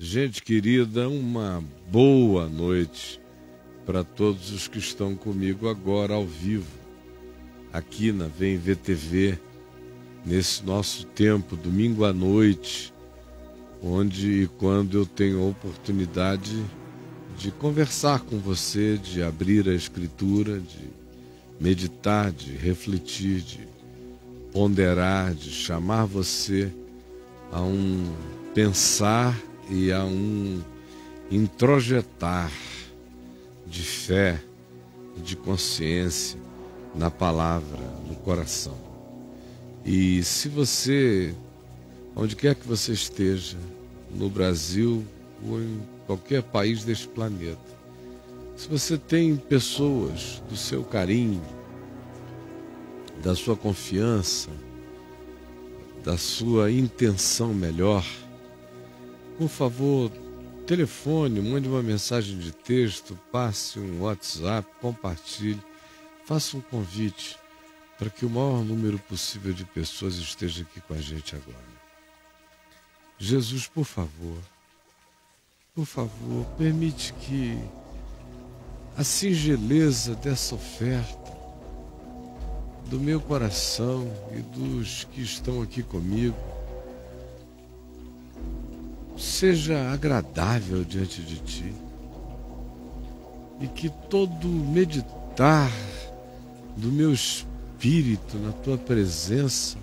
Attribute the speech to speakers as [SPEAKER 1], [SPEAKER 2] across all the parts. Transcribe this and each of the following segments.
[SPEAKER 1] Gente querida, uma boa noite para todos os que estão comigo agora ao vivo, aqui na Vem Ver TV, nesse nosso tempo, domingo à noite, onde e quando eu tenho a oportunidade de conversar com você, de abrir a Escritura, de meditar, de refletir, de ponderar, de chamar você a um pensar e a um introjetar de fé, de consciência na palavra, no coração. E se você, onde quer que você esteja, no Brasil ou em qualquer país deste planeta, se você tem pessoas do seu carinho, da sua confiança, da sua intenção melhor, por favor, telefone, mande uma mensagem de texto, passe um WhatsApp, compartilhe, faça um convite para que o maior número possível de pessoas esteja aqui com a gente agora. Jesus, por favor, permite que a singeleza dessa oferta do meu coração e dos que estão aqui comigo seja agradável diante de Ti, e que todo meditar do meu espírito na Tua presença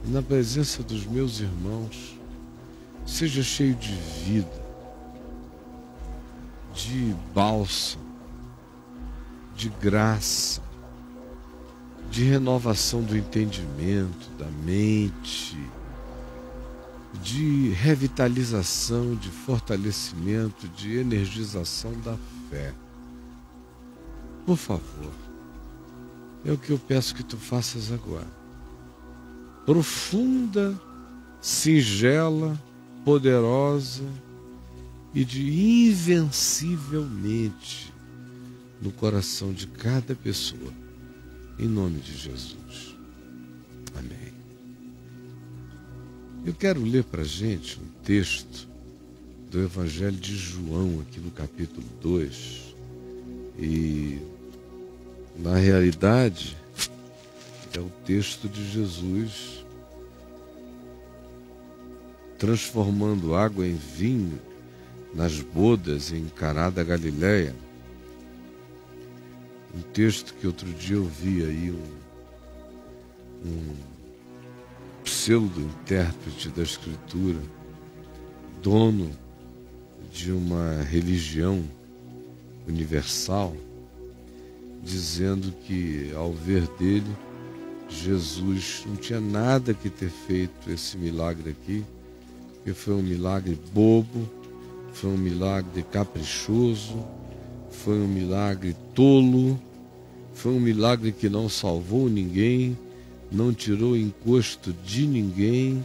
[SPEAKER 1] e na presença dos meus irmãos seja cheio de vida, de bálsamo, de graça, de renovação do entendimento, da mente, de revitalização, de fortalecimento, de energização da fé. Por favor, é o que eu peço que Tu faças agora. Profunda, singela, poderosa e de invencivelmente no coração de cada pessoa, em nome de Jesus. Amém. Eu quero ler para a gente um texto do Evangelho de João, aqui no capítulo 2. E, na realidade, é o texto de Jesus transformando água em vinho nas bodas em Caná da Galileia. Um texto que outro dia eu vi aí um pseudo-intérprete da Escritura, dono de uma religião universal, dizendo que, ao ver dele, Jesus não tinha nada que ter feito esse milagre aqui, porque foi um milagre bobo, foi um milagre caprichoso, foi um milagre tolo, foi um milagre que não salvou ninguém, não tirou encosto de ninguém,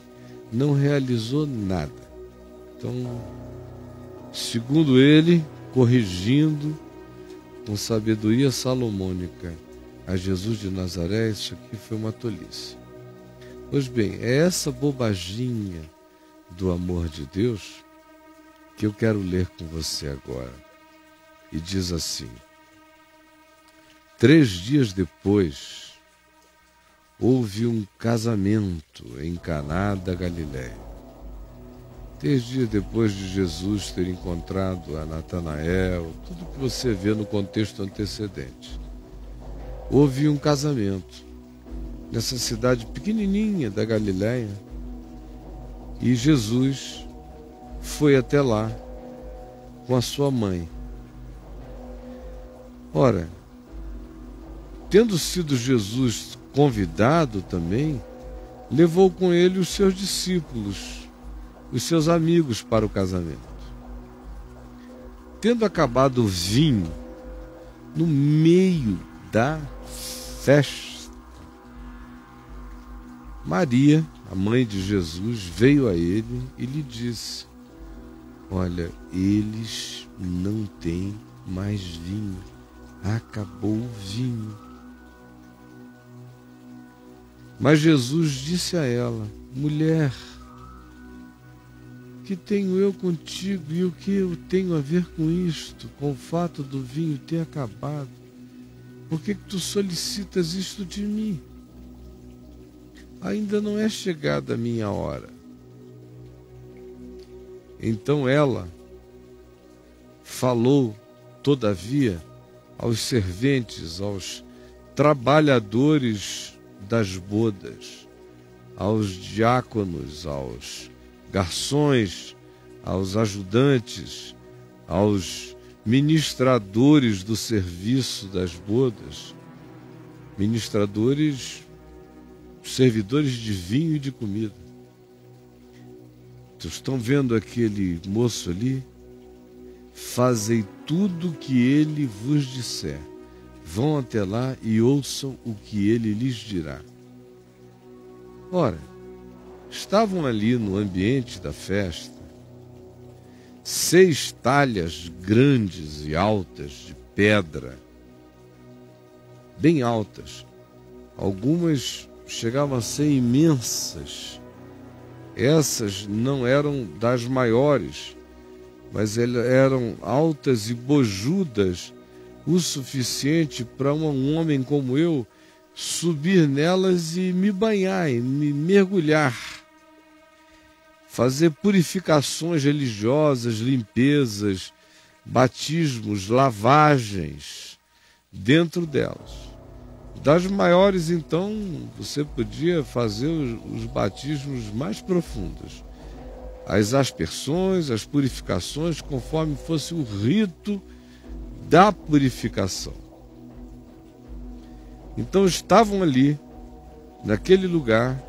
[SPEAKER 1] não realizou nada. Então, segundo ele, corrigindo com sabedoria salomônica a Jesus de Nazaré, isso aqui foi uma tolice. Pois bem, é essa bobaginha do amor de Deus que eu quero ler com você agora. E diz assim: 3 dias depois, houve um casamento em Caná da Galileia. 3 dias depois de Jesus ter encontrado a Natanael, tudo que você vê no contexto antecedente. Houve um casamento nessa cidade pequenininha da Galileia, e Jesus foi até lá com a sua mãe. Ora, tendo sido Jesus convidado também, levou com ele os seus discípulos, os seus amigos para o casamento. Tendo acabado o vinho, no meio da festa, Maria, a mãe de Jesus, veio a ele e lhe disse: olha, eles não têm mais vinho, acabou o vinho. Mas Jesus disse a ela: mulher, que tenho eu contigo e o que eu tenho a ver com isto, com o fato do vinho ter acabado? Por que tu solicitas isto de mim? Ainda não é chegada a minha hora. Então ela falou, todavia, aos serventes, aos trabalhadores das bodas, aos diáconos, aos garçons, aos ajudantes, aos ministradores do serviço das bodas, ministradores, servidores de vinho e de comida. Vocês estão vendo aquele moço ali? Fazei tudo o que ele vos disser. Vão até lá e ouçam o que ele lhes dirá. Ora, estavam ali no ambiente da festa 6 talhas grandes e altas de pedra, bem altas. Algumas chegavam a ser imensas. Essas não eram das maiores, mas elas eram altas e bojudas o suficiente para um homem como eu subir nelas e me banhar, e me mergulhar, fazer purificações religiosas, limpezas, batismos, lavagens dentro delas. Das maiores, então, você podia fazer os batismos mais profundos, as aspersões, as purificações, conforme fosse o rito da purificação. Então estavam ali, naquele lugar,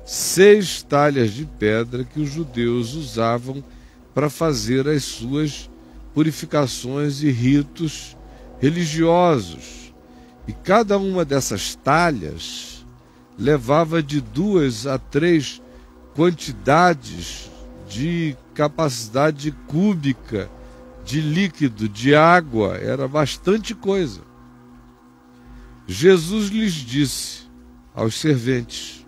[SPEAKER 1] 6 talhas de pedra que os judeus usavam para fazer as suas purificações e ritos religiosos. E cada uma dessas talhas levava de 2 a 3 quantidades de capacidade cúbica de líquido, de água. Era bastante coisa. Jesus lhes disse aos serventes: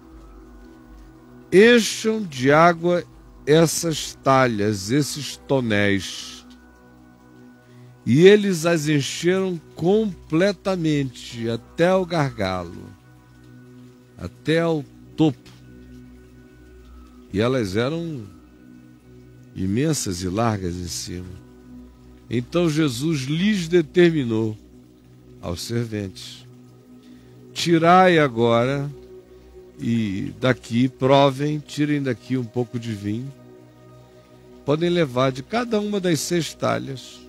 [SPEAKER 1] encham de água essas talhas, esses tonéis. E eles as encheram completamente, até o gargalo, até o topo. E elas eram imensas e largas em cima. Então Jesus lhes determinou aos serventes: tirai agora e daqui, provem, tirem daqui um pouco de vinho. Podem levar de cada uma das 6 talhas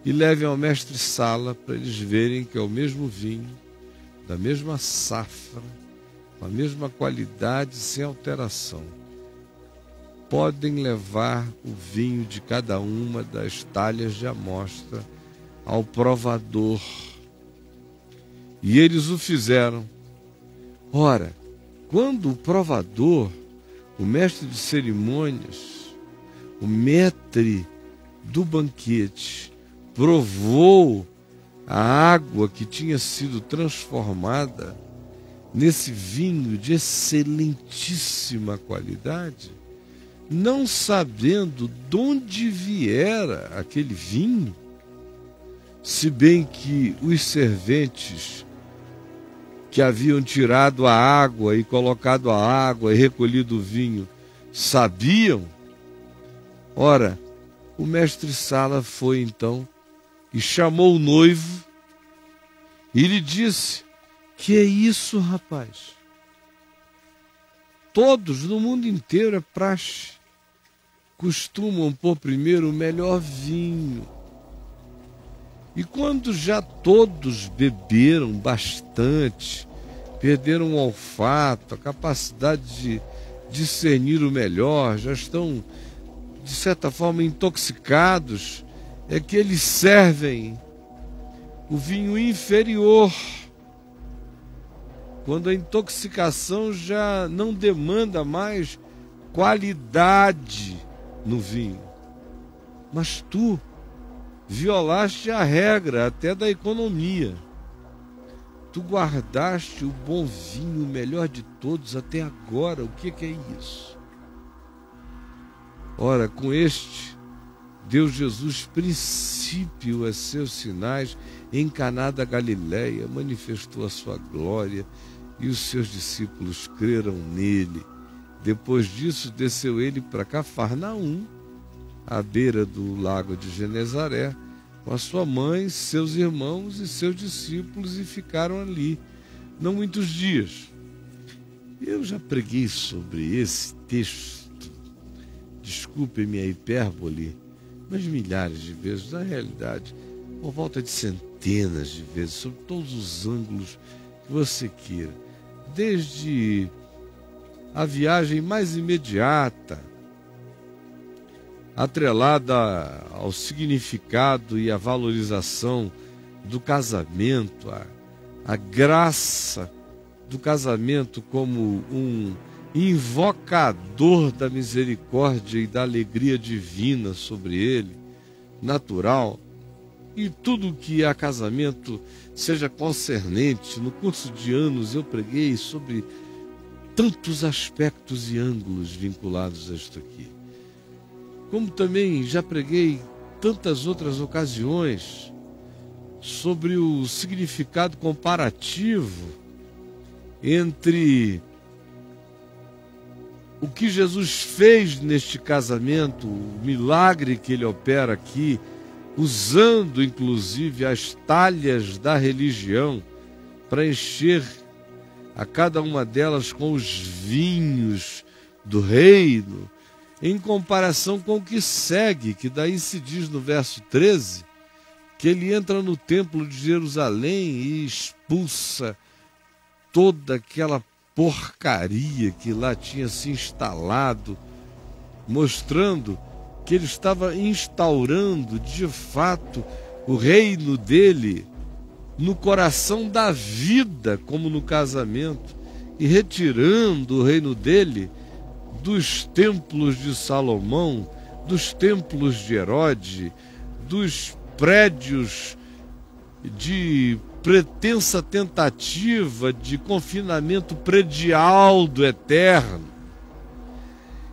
[SPEAKER 1] e levem ao mestre-sala para eles verem que é o mesmo vinho, da mesma safra, com a mesma qualidade, sem alteração. Podem levar o vinho de cada uma das talhas de amostra ao provador. E eles o fizeram. Ora, quando o provador, o mestre de cerimônias, o maître do banquete, provou a água que tinha sido transformada nesse vinho de excelentíssima qualidade, não sabendo de onde viera aquele vinho, se bem que os serventes que haviam tirado a água e colocado a água e recolhido o vinho sabiam. Ora, o mestre-sala foi então e chamou o noivo e lhe disse: que é isso, rapaz? Todos no mundo inteiro é praxe, costumam pôr primeiro o melhor vinho. E quando já todos beberam bastante, perderam o olfato, a capacidade de discernir o melhor, já estão, de certa forma, intoxicados, é que eles servem o vinho inferior, quando a intoxicação já não demanda mais qualidade no vinho. Mas tu violaste a regra até da economia. Tu guardaste o bom vinho, o melhor de todos até agora. O que é isso? Ora, com este, deu Jesus princípio a seus sinais, em Caná da Galileia, manifestou a sua glória, e os seus discípulos creram nele. Depois disso, desceu ele para Cafarnaum, à beira do lago de Genezaré, com a sua mãe, seus irmãos e seus discípulos, e ficaram ali não muitos dias. Eu já preguei sobre esse texto, desculpe-me a hipérbole, mas milhares de vezes, na realidade, por volta de centenas de vezes, sobre todos os ângulos que você queira, desde a viagem mais imediata, atrelada ao significado e à valorização do casamento, a graça do casamento como um invocador da misericórdia e da alegria divina sobre ele, natural, e tudo que a casamento seja concernente. No curso de anos eu preguei sobre tantos aspectos e ângulos vinculados a isto aqui. Como também já preguei tantas outras ocasiões sobre o significado comparativo entre o que Jesus fez neste casamento, o milagre que ele opera aqui, usando inclusive as talhas da religião para encher a cada uma delas com os vinhos do reino, em comparação com o que segue, que daí se diz no verso 13, que ele entra no templo de Jerusalém e expulsa toda aquela porcaria que lá tinha se instalado, mostrando que ele estava instaurando de fato o reino dele no coração da vida, como no casamento, e retirando o reino dele dos templos de Salomão, dos templos de Herodes, dos prédios de pretensa tentativa de confinamento predial do eterno.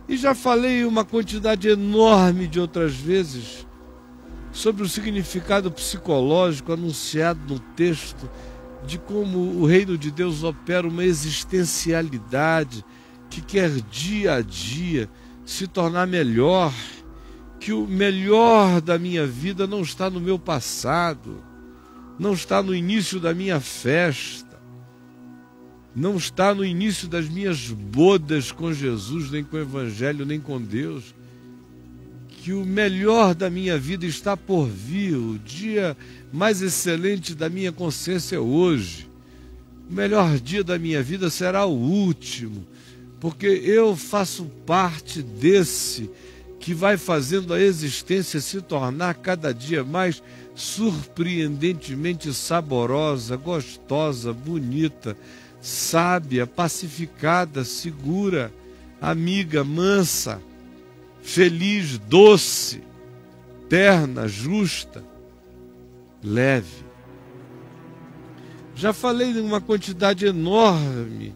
[SPEAKER 1] E já falei uma quantidade enorme de outras vezes sobre o significado psicológico anunciado no texto, de como o reino de Deus opera uma existencialidade que quer dia a dia se tornar melhor, que o melhor da minha vida não está no meu passado, não está no início da minha festa, não está no início das minhas bodas com Jesus, nem com o Evangelho, nem com Deus, que o melhor da minha vida está por vir, o dia mais excelente da minha consciência é hoje, o melhor dia da minha vida será o último, porque eu faço parte desse que vai fazendo a existência se tornar cada dia mais surpreendentemente saborosa, gostosa, bonita, sábia, pacificada, segura, amiga, mansa, feliz, doce, terna, justa, leve. Já falei de uma quantidade enorme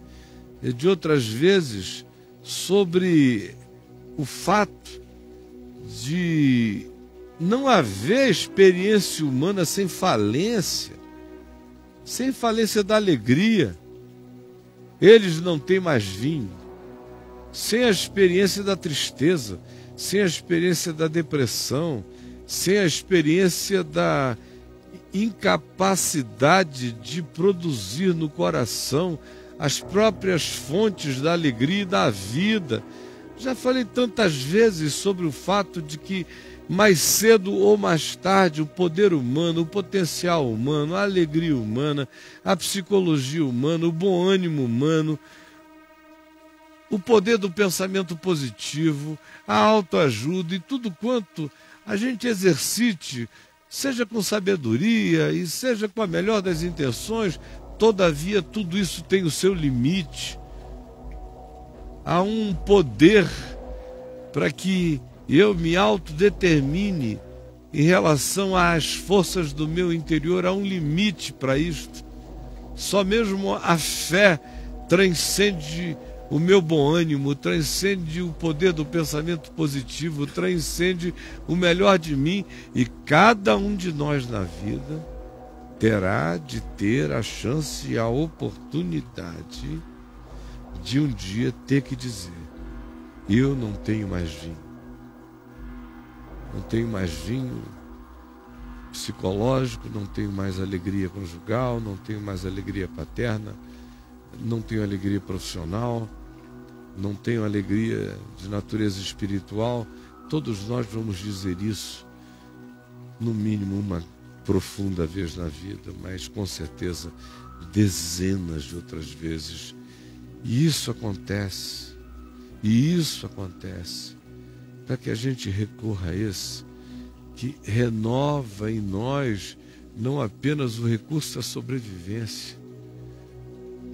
[SPEAKER 1] de outras vezes sobre o fato de não haver experiência humana sem falência da alegria. Eles não têm mais vinho. Sem a experiência da tristeza, sem a experiência da depressão, sem a experiência da incapacidade de produzir no coração as próprias fontes da alegria e da vida. Já falei tantas vezes sobre o fato de que mais cedo ou mais tarde o poder humano, o potencial humano, a alegria humana, a psicologia humana, o bom ânimo humano, o poder do pensamento positivo, a autoajuda e tudo quanto a gente exercite, seja com sabedoria e seja com a melhor das intenções, todavia tudo isso tem o seu limite. Há um poder para que eu me autodetermine em relação às forças do meu interior, há um limite para isto. Só mesmo a fé transcende o meu bom ânimo, transcende o poder do pensamento positivo, transcende o melhor de mim, e cada um de nós na vida terá de ter a chance e a oportunidade de um dia ter que dizer: eu não tenho mais vinho. Não tenho mais vinho psicológico, não tenho mais alegria conjugal, não tenho mais alegria paterna, não tenho alegria profissional, não tenho alegria de natureza espiritual. Todos nós vamos dizer isso, no mínimo uma profunda vez na vida, mas com certeza dezenas de outras vezes. E isso acontece para que a gente recorra a esse que renova em nós não apenas o recurso da sobrevivência,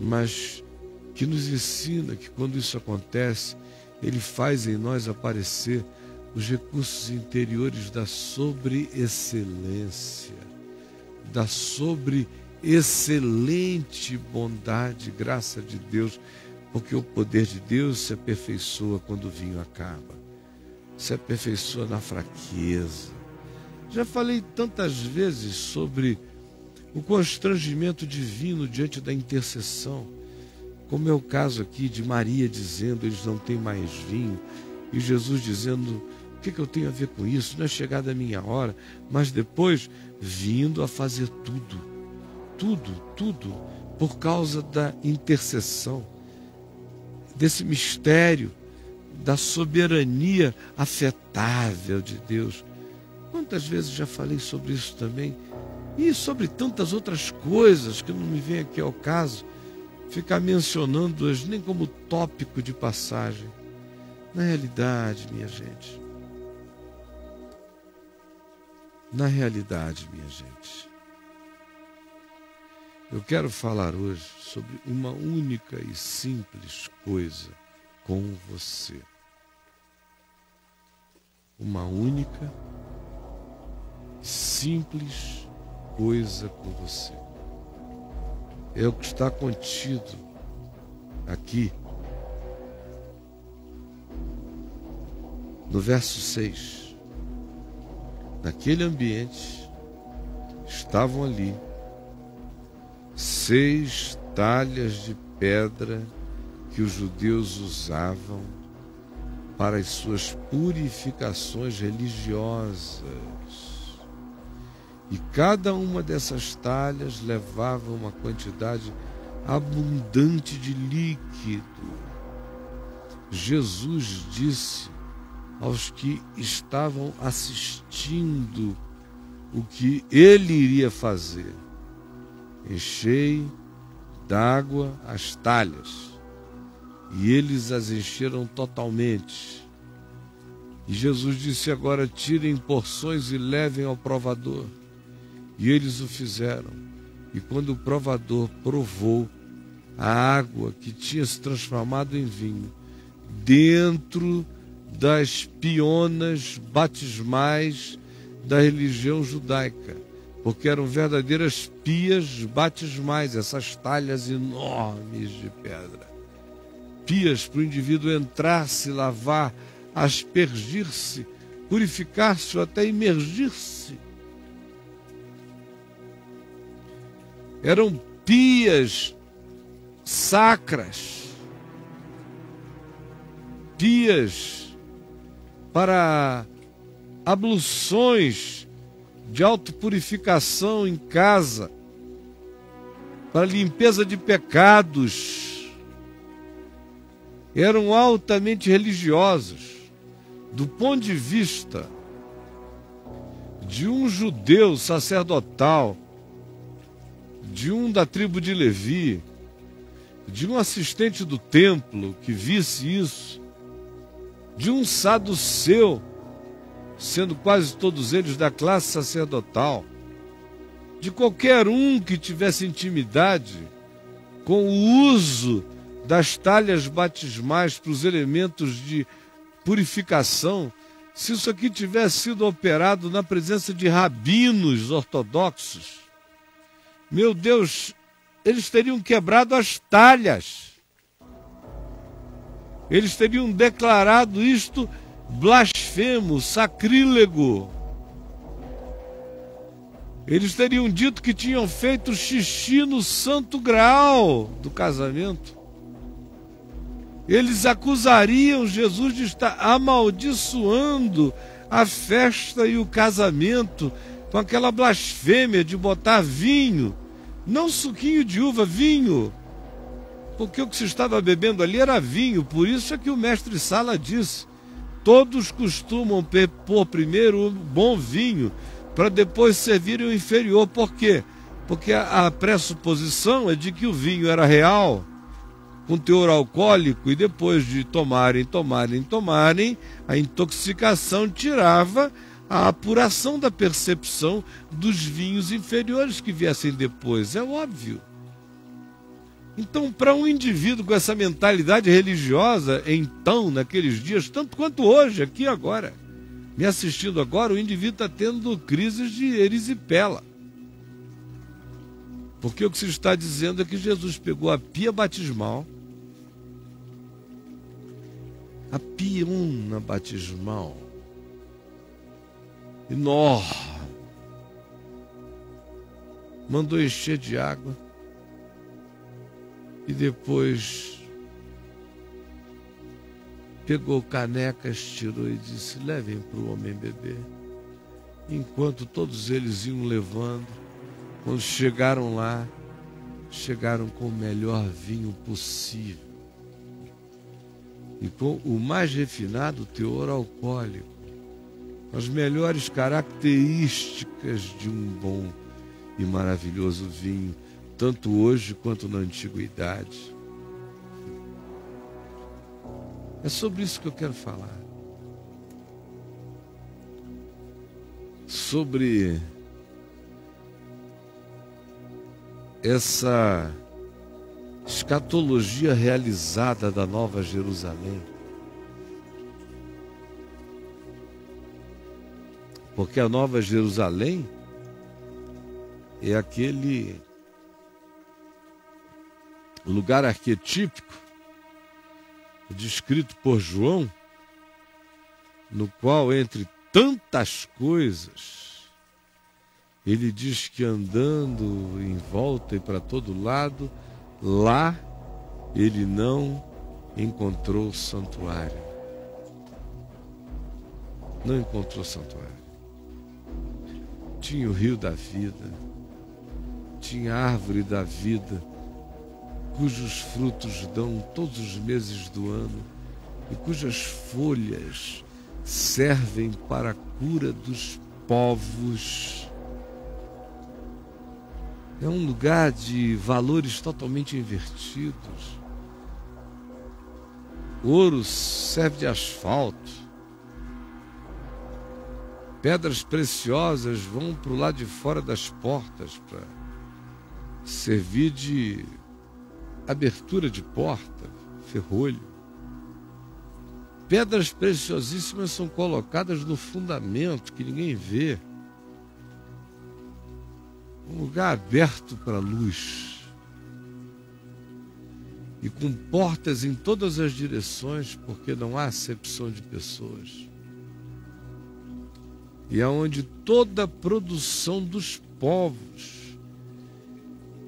[SPEAKER 1] mas que nos ensina que quando isso acontece, ele faz em nós aparecer os recursos interiores da sobreexcelência, da sobreexcelente bondade, graça de Deus, porque o poder de Deus se aperfeiçoa quando o vinho acaba, se aperfeiçoa na fraqueza. Já falei tantas vezes sobre o constrangimento divino diante da intercessão, como é o caso aqui de Maria dizendo: eles não têm mais vinho, e Jesus dizendo: o que eu tenho a ver com isso? Não é chegada a minha hora. Mas depois vindo a fazer tudo, por causa da intercessão, desse mistério da soberania afetável de Deus. Quantas vezes já falei sobre isso também, e sobre tantas outras coisas que não me vem aqui ao caso ficar mencionando-as nem como tópico de passagem. Na realidade, minha gente, eu quero falar hoje sobre uma única e simples coisa com você. Uma única, simples coisa com você. É o que está contido aqui no verso 6. Naquele ambiente estavam ali 6 talhas de pedra que os judeus usavam para as suas purificações religiosas. E cada uma dessas talhas levava uma quantidade abundante de líquido. Jesus disse aos que estavam assistindo o que ele iria fazer: enchei d'água as talhas. E eles as encheram totalmente. E Jesus disse: agora tirem porções e levem ao provador. E eles o fizeram. E quando o provador provou a água que tinha se transformado em vinho, dentro das pionas batismais da religião judaica, porque eram verdadeiras pias batismais, essas talhas enormes de pedra. Pias para o indivíduo entrar, se lavar, aspergir-se, purificar-se ou até imergir-se. Eram pias sacras, pias para abluções de autopurificação em casa, para limpeza de pecados. Eram altamente religiosos. Do ponto de vista de um judeu sacerdotal, de um da tribo de Levi, de um assistente do templo que visse isso, de um saduceu, sendo quase todos eles da classe sacerdotal, de qualquer um que tivesse intimidade com o uso das talhas batismais para os elementos de purificação, se isso aqui tivesse sido operado na presença de rabinos ortodoxos, meu Deus, eles teriam quebrado as talhas. Eles teriam declarado isto blasfemo, sacrílego. Eles teriam dito que tinham feito xixi no santo graal do casamento. Eles acusariam Jesus de estar amaldiçoando a festa e o casamento com aquela blasfêmia de botar vinho, não suquinho de uva, vinho, porque o que se estava bebendo ali era vinho. Por isso é que o mestre Sala disse: todos costumam pôr primeiro o bom vinho para depois servirem o inferior. Por quê? Porque a pressuposição é de que o vinho era real, com teor alcoólico, e depois de tomarem, a intoxicação tirava a apuração da percepção dos vinhos inferiores que viessem depois. É óbvio. Então, para um indivíduo com essa mentalidade religiosa, então, naqueles dias, tanto quanto hoje, aqui agora, me assistindo agora, o indivíduo está tendo crises de erisipela. Porque o que se está dizendo é que Jesus pegou a pia batismal, a piona batismal, enorme, mandou encher de água e depois pegou canecas, tirou e disse: levem para o homem beber. Enquanto todos eles iam levando, quando chegaram lá, chegaram com o melhor vinho possível e com o mais refinado teor alcoólico, as melhores características de um bom e maravilhoso vinho, tanto hoje quanto na antiguidade. É sobre isso que eu quero falar. Sobre essa escatologia realizada da Nova Jerusalém. Porque a Nova Jerusalém é aquele lugar arquetípico descrito por João, no qual, entre tantas coisas, ele diz que andando em volta e para todo lado, lá ele não encontrou santuário. Não encontrou santuário. Tinha o rio da vida, tinha a árvore da vida, cujos frutos dão todos os meses do ano e cujas folhas servem para a cura dos povos. É um lugar de valores totalmente invertidos. Ouro serve de asfalto. Pedras preciosas vão para o lado de fora das portas para servir de abertura de porta, ferrolho. Pedras preciosíssimas são colocadas no fundamento que ninguém vê. Um lugar aberto para a luz e com portas em todas as direções, porque não há acepção de pessoas. E é onde toda a produção dos povos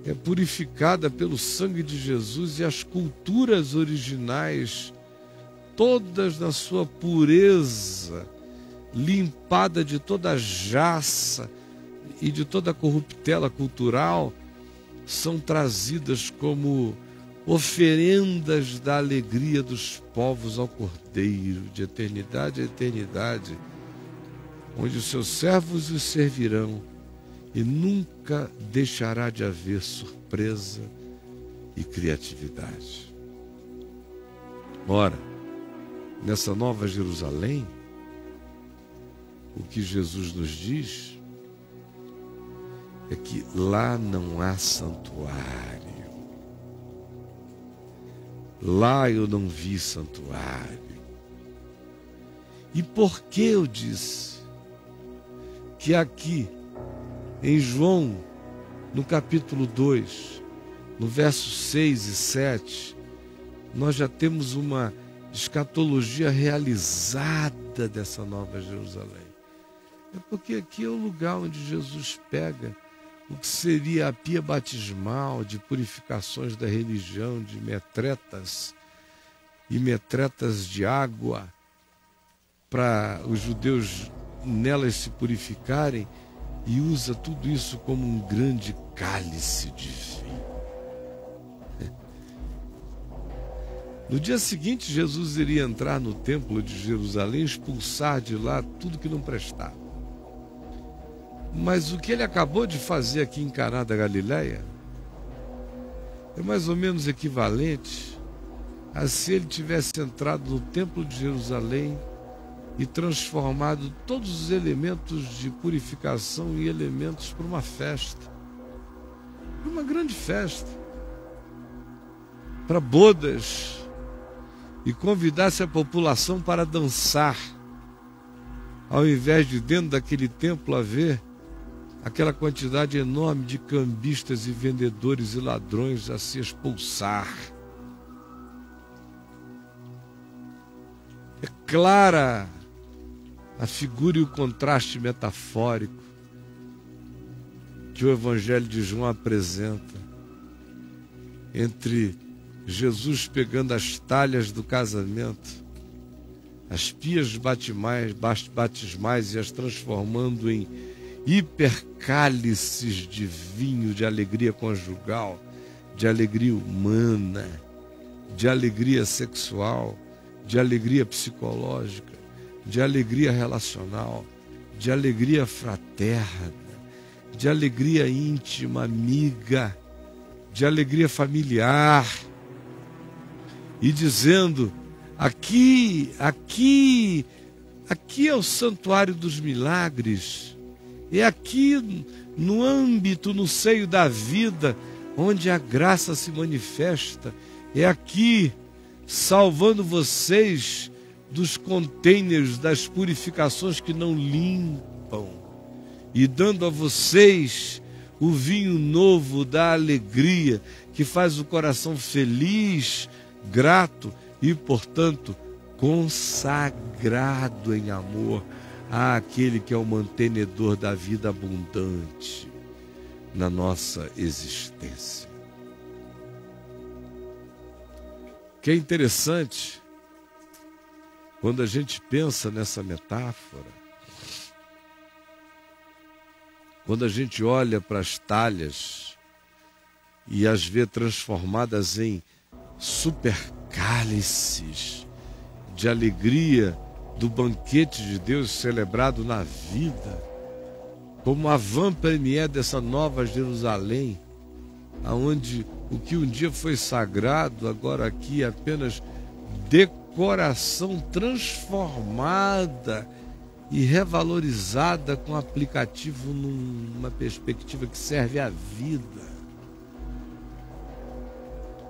[SPEAKER 1] é purificada pelo sangue de Jesus, e as culturas originais, todas na sua pureza, limpada de toda a jaça e de toda a corruptela cultural, são trazidas como oferendas da alegria dos povos ao Cordeiro, de eternidade a eternidade, onde os seus servos os servirão, e nunca deixará de haver surpresa e criatividade. Ora, nessa Nova Jerusalém, o que Jesus nos diz é que lá não há santuário. Lá eu não vi santuário. E por que eu disse que aqui, em João, no capítulo 2, no versos 6 e 7, nós já temos uma de escatologia realizada dessa nova Jerusalém. É porque aqui é o lugar onde Jesus pega o que seria a pia batismal de purificações da religião, de metretas e metretas de água, para os judeus nelas se purificarem, e usa tudo isso como um grande cálice de vinho. No dia seguinte, Jesus iria entrar no templo de Jerusalém e expulsar de lá tudo que não prestava. Mas o que ele acabou de fazer aqui em Caná da Galileia é mais ou menos equivalente a se ele tivesse entrado no templo de Jerusalém e transformado todos os elementos de purificação em elementos para uma festa, para uma grande festa, para bodas, e convidasse a população para dançar, ao invés de dentro daquele templo haver aquela quantidade enorme de cambistas e vendedores e ladrões a se expulsar. É clara a figura e o contraste metafórico que o Evangelho de João apresenta entre Jesus pegando as talhas do casamento, as pias batismais, e as transformando em hipercálices de vinho, de alegria conjugal, de alegria humana, de alegria sexual, de alegria psicológica, de alegria relacional, de alegria fraterna, de alegria íntima, amiga, de alegria familiar, e dizendo: aqui é o santuário dos milagres, é aqui no âmbito, no seio da vida, onde a graça se manifesta, é aqui salvando vocês dos containers das purificações que não limpam, e dando a vocês o vinho novo da alegria, que faz o coração feliz, grato e, portanto, consagrado em amor àquele que é o mantenedor da vida abundante na nossa existência. O que é interessante, quando a gente pensa nessa metáfora, quando a gente olha para as talhas e as vê transformadas em supercálices de alegria do banquete de Deus celebrado na vida, como a avant-première dessa nova Jerusalém, aonde o que um dia foi sagrado, agora aqui é apenas decoração transformada e revalorizada com aplicativo numa perspectiva que serve à vida.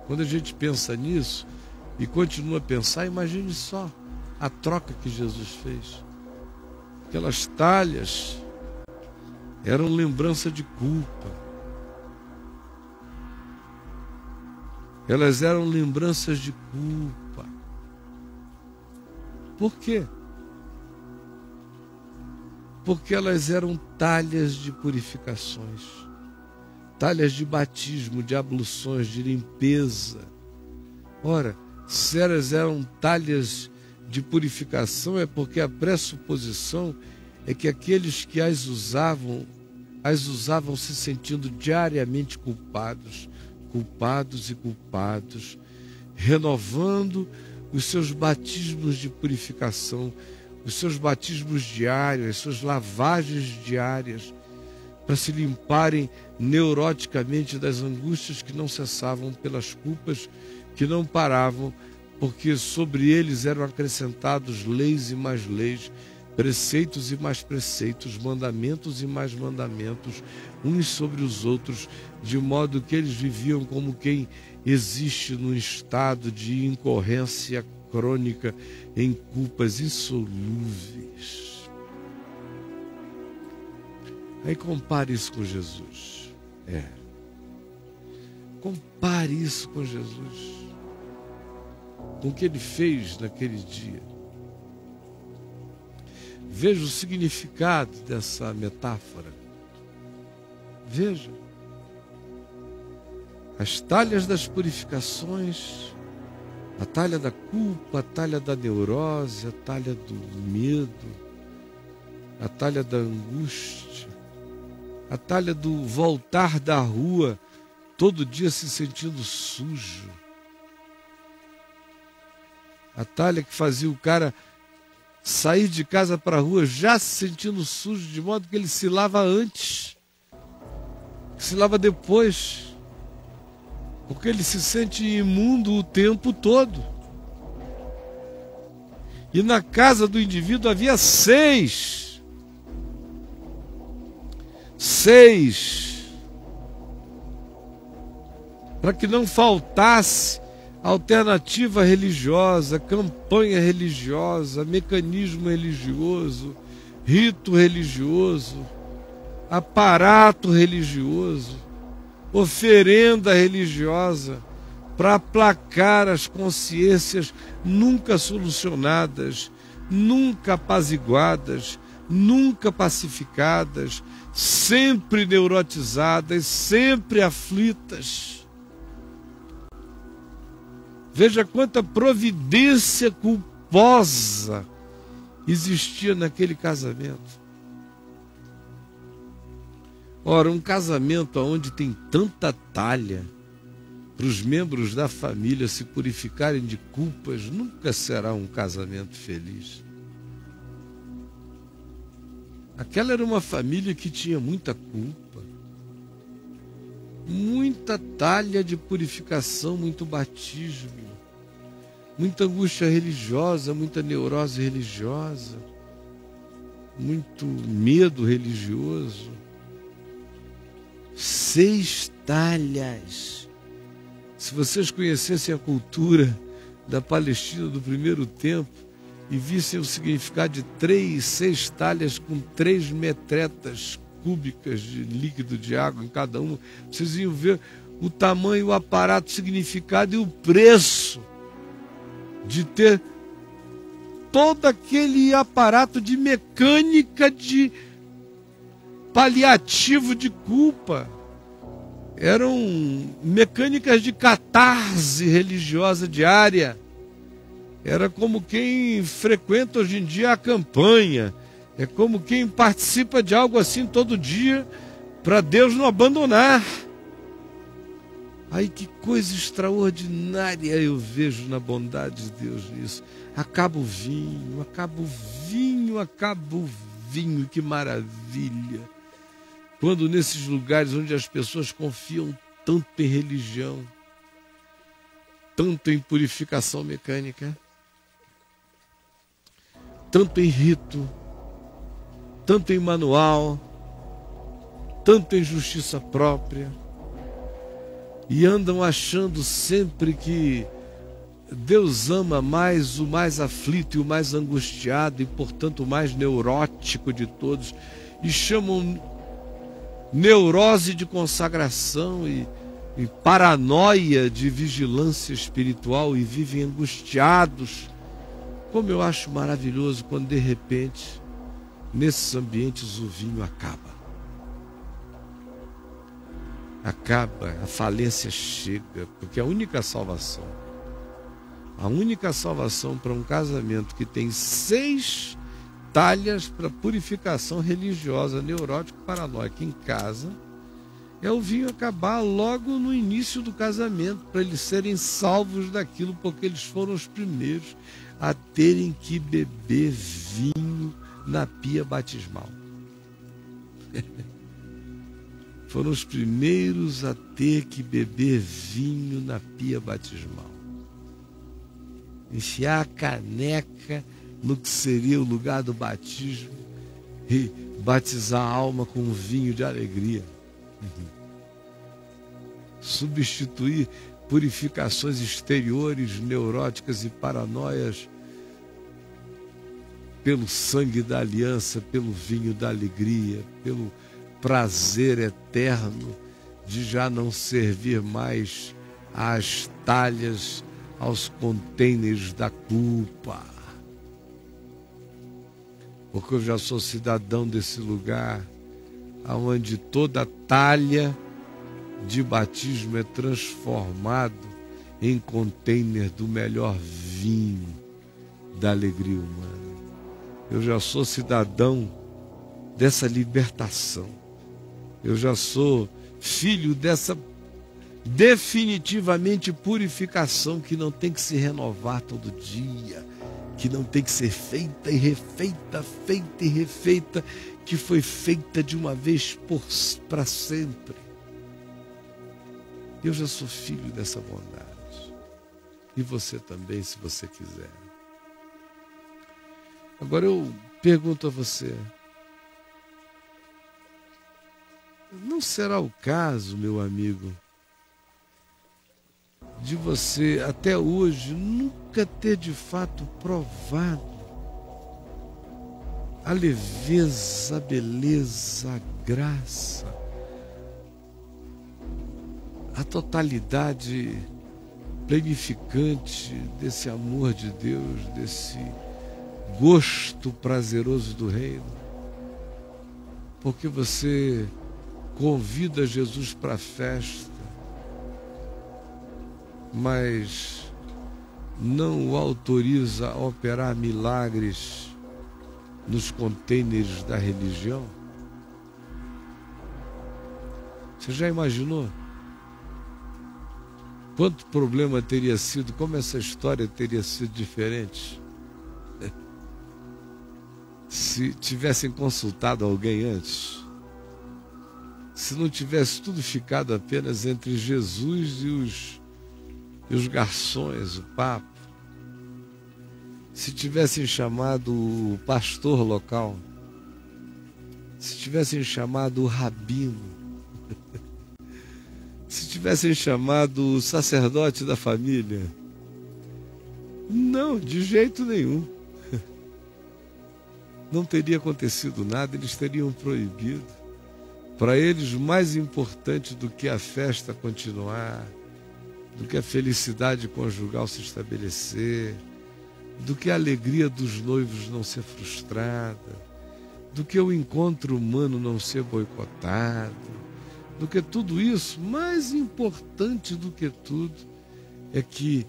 [SPEAKER 1] Quando a gente pensa nisso e continua a pensar, imagine só a troca que Jesus fez. Aquelas talhas eram lembrança de culpa. Elas eram lembranças de culpa. Por quê? Porque elas eram talhas de purificações, talhas de batismo, de abluções, de limpeza. Ora, se elas eram talhas de purificação, é porque a pressuposição é que aqueles que as usavam se sentindo diariamente culpados, renovando os seus batismos de purificação, os seus batismos diários, as suas lavagens diárias, para se limparem neuroticamente das angústias que não cessavam, pelas culpas que não paravam, porque sobre eles eram acrescentados leis e mais leis, preceitos e mais preceitos, mandamentos e mais mandamentos, uns sobre os outros, de modo que eles viviam como quem existe num estado de incorrência crônica, em culpas insolúveis. Aí compare isso com Jesus. Compare isso com Jesus. com o que ele fez naquele dia. Veja o significado dessa metáfora. Veja. As talhas das purificações, a talha da culpa, a talha da neurose, a talha do medo, a talha da angústia, a talha do voltar da rua todo dia se sentindo sujo, a talha que fazia o cara sair de casa para a rua já se sentindo sujo, de modo que ele se lava antes, se lava depois, porque ele se sente imundo o tempo todo. E na casa do indivíduo havia seis, para que não faltasse alternativa religiosa, campanha religiosa, mecanismo religioso, rito religioso, aparato religioso, oferenda religiosa, para aplacar as consciências nunca solucionadas, nunca apaziguadas, nunca pacificadas, sempre neurotizadas, sempre aflitas. Veja quanta providência culposa existia naquele casamento. Ora, um casamento onde tem tanta talha para os membros da família se purificarem de culpas nunca será um casamento feliz. Aquela era uma família que tinha muita culpa, muita talha de purificação, muito batismo, muita angústia religiosa, muita neurose religiosa, muito medo religioso. 6 talhas. Se vocês conhecessem a cultura da Palestina do primeiro tempo e vissem o significado de 6 talhas com 3 metretas cúbicas de líquido de água em cada uma, vocês iam ver o tamanho, o aparato, o significado e o preço de ter todo aquele aparato de mecânica de paliativo de culpa. Eram mecânicas de catarse religiosa diária. Era como quem frequenta hoje em dia a campanha. É como quem participa de algo assim todo dia para Deus não abandonar. Ai, que coisa extraordinária eu vejo na bondade de Deus nisso. Acaba o vinho, acaba o vinho, acaba o vinho, que maravilha. Quando nesses lugares onde as pessoas confiam tanto em religião, tanto em purificação mecânica, tanto em rito, tanto em manual, tanto em justiça própria, e andam achando sempre que Deus ama mais o mais aflito e o mais angustiado e, portanto, o mais neurótico de todos, e chamam neurose de consagração e paranoia de vigilância espiritual e vivem angustiados. Como eu acho maravilhoso quando, de repente, nesses ambientes o vinho acaba. Acaba, a falência chega, porque a única salvação para um casamento que tem 6 talhas para purificação religiosa, neurótica, paranoica em casa, é o vinho acabar logo no início do casamento, para eles serem salvos daquilo, porque eles foram os primeiros a terem que beber vinho na pia batismal. Foram os primeiros a ter que beber vinho na pia batismal. Enfiar a caneca no que seria o lugar do batismo e batizar a alma com um vinho de alegria. Substituir purificações exteriores, neuróticas e paranoias pelo sangue da aliança, pelo vinho da alegria, pelo prazer eterno de já não servir mais às talhas aos contêineres da culpa. Porque eu já sou cidadão desse lugar, onde toda talha de batismo é transformado em contêiner do melhor vinho da alegria humana. Eu já sou cidadão dessa libertação. Eu já sou filho dessa definitivamente purificação que não tem que se renovar todo dia, que não tem que ser feita e refeita, feita e refeita, que foi feita de uma vez para sempre. Eu já sou filho dessa bondade. E você também, se você quiser. Agora eu pergunto a você, não será o caso, meu amigo, de você até hoje nunca ter de fato provado a leveza, a beleza, a graça, a totalidade plenificante desse amor de Deus, desse gosto prazeroso do reino? Porque você convida Jesus para a festa, mas não o autoriza a operar milagres nos contêineres da religião? Você já imaginou quanto problema teria sido, como essa história teria sido diferente se tivessem consultado alguém antes? Se não tivesse tudo ficado apenas entre Jesus e os garçons, o papo? Se tivessem chamado o pastor local? Se tivessem chamado o rabino? Se tivessem chamado o sacerdote da família? Não, de jeito nenhum. Não teria acontecido nada, eles teriam proibido. Para eles, mais importante do que a festa continuar, do que a felicidade conjugal se estabelecer, do que a alegria dos noivos não ser frustrada, do que o encontro humano não ser boicotado, do que tudo isso, mais importante do que tudo, é que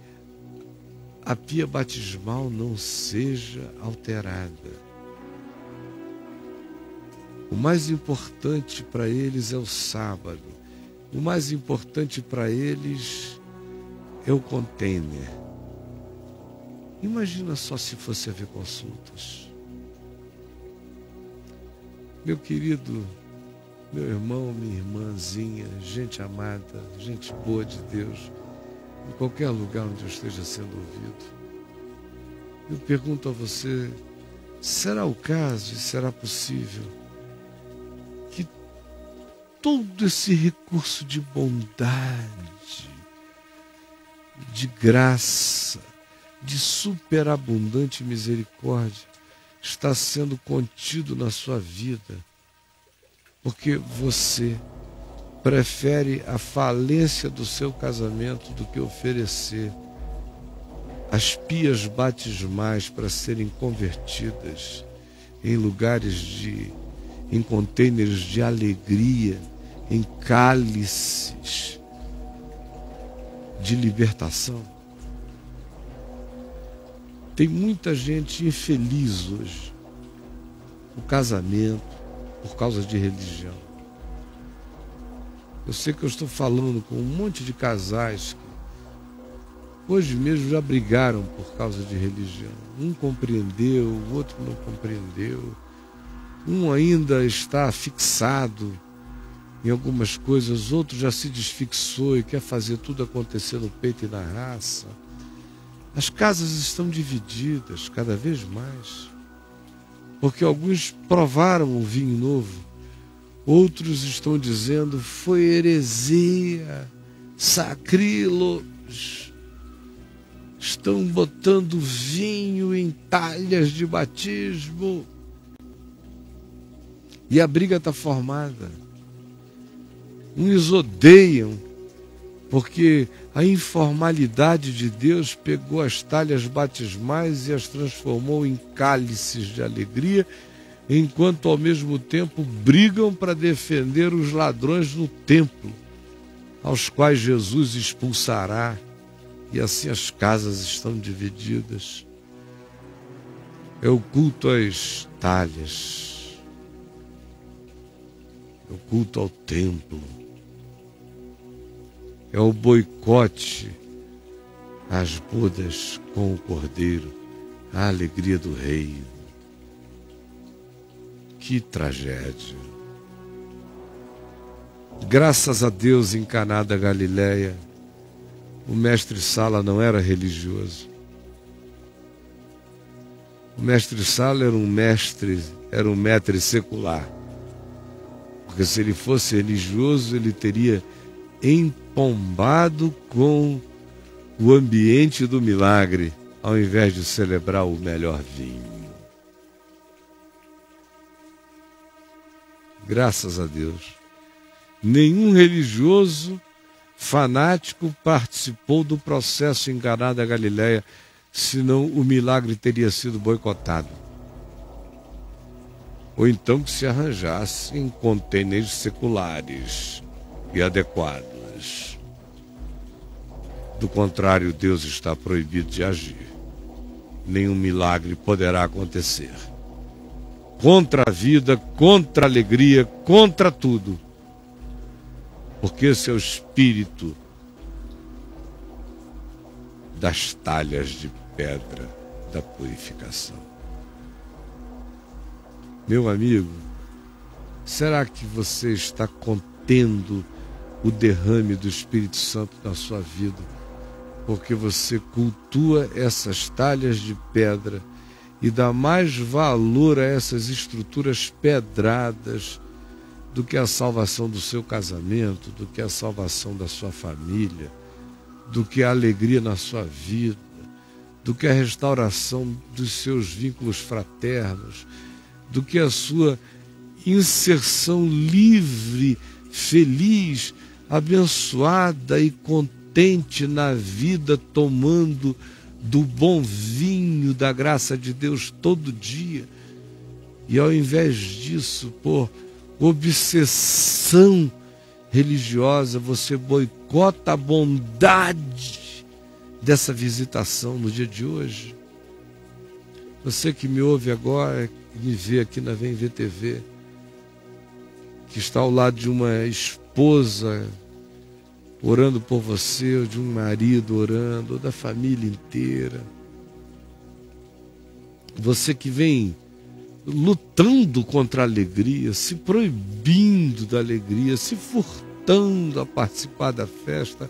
[SPEAKER 1] a pia batismal não seja alterada. O mais importante para eles é o sábado. O mais importante para eles é o container. Imagina só se fosse haver consultas. Meu querido, meu irmão, minha irmãzinha, gente amada, gente boa de Deus, em qualquer lugar onde eu esteja sendo ouvido, eu pergunto a você, será o caso e será possível que todo esse recurso de bondade, de graça, de superabundante misericórdia está sendo contido na sua vida, porque você prefere a falência do seu casamento do que oferecer as pias batismais para serem convertidas em lugares em contêineres de alegria, em cálices de libertação? Tem muita gente infeliz hoje no casamento por causa de religião. Eu sei que eu estou falando com um monte de casais que hoje mesmo já brigaram por causa de religião. Um compreendeu, o outro não compreendeu. Um ainda está fixado em algumas coisas, outro já se desfixou e quer fazer tudo acontecer no peito e na raça. As casas estão divididas cada vez mais, porque alguns provaram o vinho novo, outros estão dizendo foi heresia, sacrílegos, estão botando vinho em talhas de batismo, e a briga está formada. Uns odeiam porque a informalidade de Deus pegou as talhas batismais e as transformou em cálices de alegria, enquanto ao mesmo tempo brigam para defender os ladrões no templo, aos quais Jesus expulsará, e assim as casas estão divididas. É o culto às talhas, é o culto ao templo, é o boicote às bodas com o Cordeiro, a alegria do Rei. Que tragédia! Graças a Deus, em Caná da Galileia, o mestre Sala não era religioso. O mestre Sala era um mestre secular. Porque se ele fosse religioso, ele teria empombado com o ambiente do milagre, ao invés de celebrar o melhor vinho. Graças a Deus. Nenhum religioso fanático participou do processo em Caná da Galileia, senão o milagre teria sido boicotado. Ou então que se arranjasse em contêineres seculares e adequados. Do contrário, Deus está proibido de agir. Nenhum milagre poderá acontecer. Contra a vida, contra a alegria, contra tudo. Porque esse é o espírito das talhas de pedra da purificação. Meu amigo, será que você está contendo o derrame do Espírito Santo na sua vida? Porque você cultua essas talhas de pedra e dá mais valor a essas estruturas pedradas do que a salvação do seu casamento, do que a salvação da sua família, do que a alegria na sua vida, do que a restauração dos seus vínculos fraternos, do que a sua inserção livre, feliz, abençoada e contente na vida, tomando do bom vinho da graça de Deus todo dia. E ao invés disso, por obsessão religiosa, você boicota a bondade dessa visitação no dia de hoje. Você que me ouve agora, que me vê aqui na Vem Ver TV, que está ao lado de uma esposa orando por você, ou de um marido orando, ou da família inteira. Você que vem lutando contra a alegria, se proibindo da alegria, se furtando a participar da festa,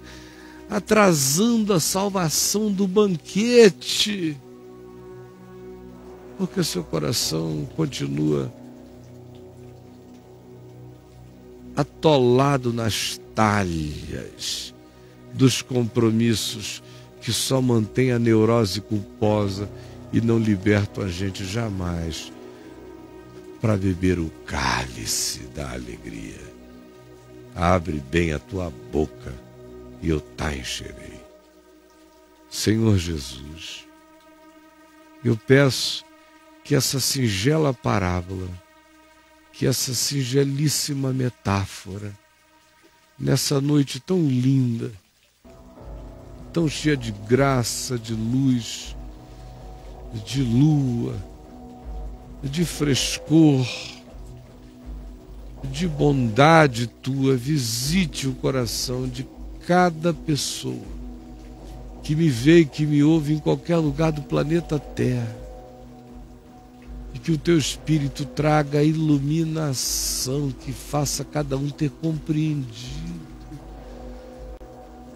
[SPEAKER 1] atrasando a salvação do banquete, porque seu coração continua atolado nas talhas dos compromissos que só mantém a neurose culposa e não libertam a gente jamais para beber o cálice da alegria. Abre bem a tua boca e eu te encherei. Senhor Jesus, eu peço que essa singela parábola, que essa singelíssima metáfora, nessa noite tão linda, tão cheia de graça, de luz, de lua, de frescor, de bondade tua, visite o coração de cada pessoa que me vê e que me ouve em qualquer lugar do planeta Terra, e que o teu Espírito traga a iluminação que faça cada um ter compreendido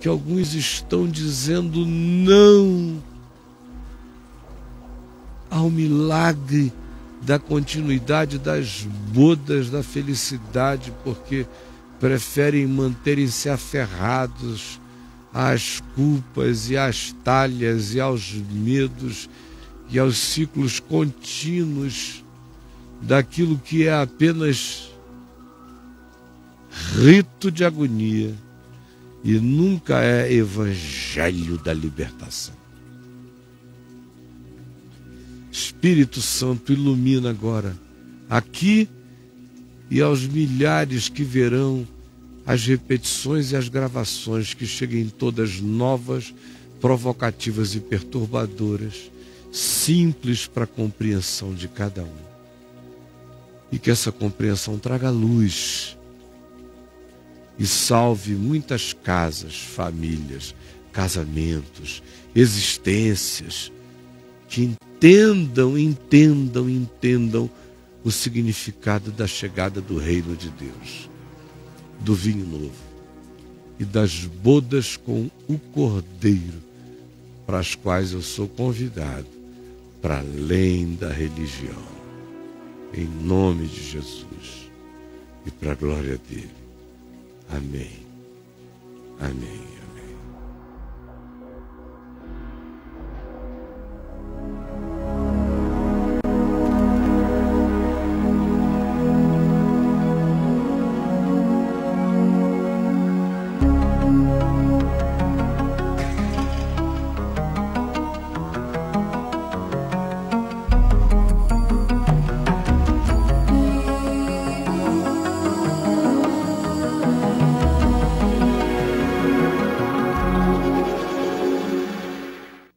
[SPEAKER 1] que alguns estão dizendo não ao milagre da continuidade das bodas da felicidade, porque preferem manterem-se aferrados às culpas e às talhas e aos medos e aos ciclos contínuos daquilo que é apenas rito de agonia e nunca é evangelho da libertação. Espírito Santo, ilumina agora, aqui e aos milhares que verão as repetições e as gravações, que cheguem todas novas, provocativas e perturbadoras, simples para a compreensão de cada um. E que essa compreensão traga luz e salve muitas casas, famílias, casamentos, existências, que entendam o significado da chegada do reino de Deus, do vinho novo e das bodas com o Cordeiro, para as quais eu sou convidado, para além da religião, em nome de Jesus e para a glória dele. Amém. Amém.